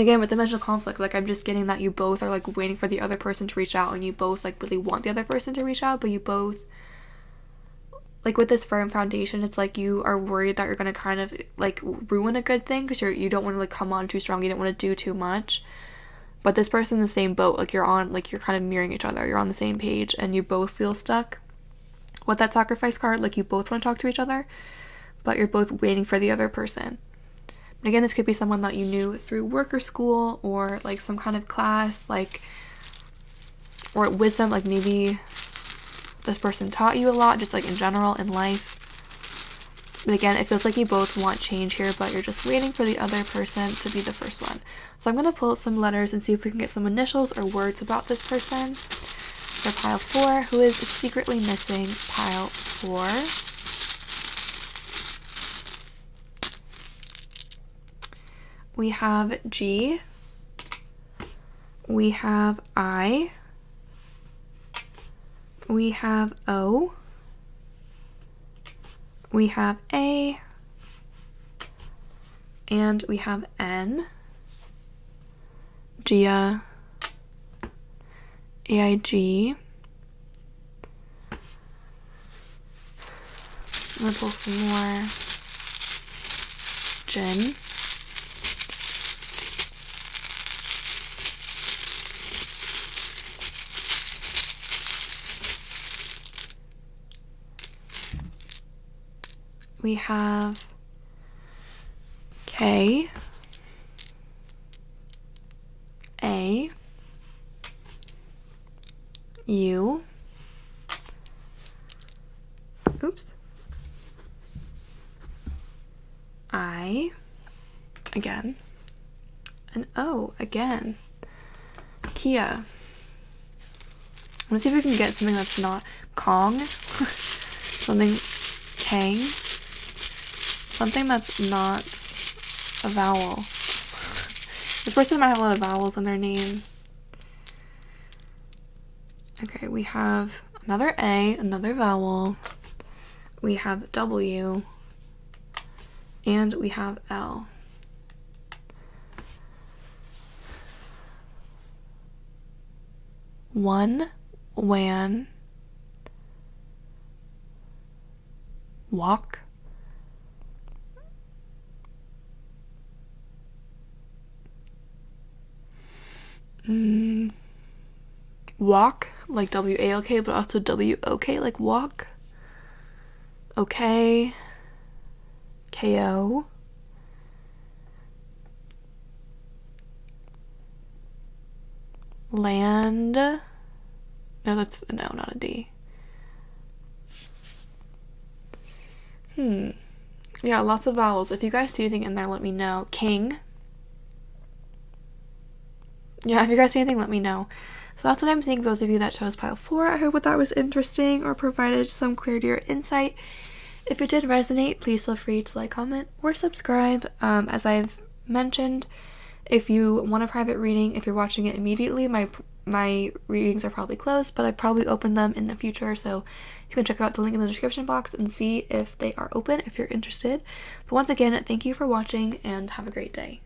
again, with the mental conflict, like, I'm just getting that you both are, like, waiting for the other person to reach out, and you both, like, really want the other person to reach out, but you both, like, with this firm foundation, it's like you are worried that you're going to kind of, like, ruin a good thing, because you don't want to, like, come on too strong, you don't want to do too much. But this person in the same boat, like, you're kind of mirroring each other, you're on the same page, and you both feel stuck. With that sacrifice card, like, you both want to talk to each other, but you're both waiting for the other person. And again, this could be someone that you knew through work or school, or, like, some kind of class, like, or wisdom, like, maybe this person taught you a lot, just, like, in general, in life. But again, it feels like you both want change here, but you're just waiting for the other person to be the first one. So I'm going to pull some letters and see if we can get some initials or words about this person. For pile 4, who is secretly missing pile 4? We have G, we have I, we have O, we have A, and we have N, Gia, AIG. I'm gonna pull some more. Jen. We have K, A, U, oops, I, again, and O, again, Kia. Let's see if we can get something that's not Kong, something Kang. Something that's not a vowel. This person might have a lot of vowels in their name. Okay, we have another A, another vowel. We have W. And we have L. One, wan, walk. Walk, like W-A-L-K, but also W-O-K, like walk. Okay. K-O. Land. No, that's, no, not a D. Yeah, lots of vowels. If you guys see anything in there, let me know. King. Yeah, if you guys see anything, let me know. So that's what I'm saying. Those of you that chose pile 4, I hope that was interesting or provided some clarity or insight. If it did resonate, please feel free to like, comment, or subscribe. As I've mentioned, if you want a private reading, if you're watching it immediately, my readings are probably closed, but I probably open them in the future, so you can check out the link in the description box and see if they are open if you're interested. But once again, thank you for watching and have a great day.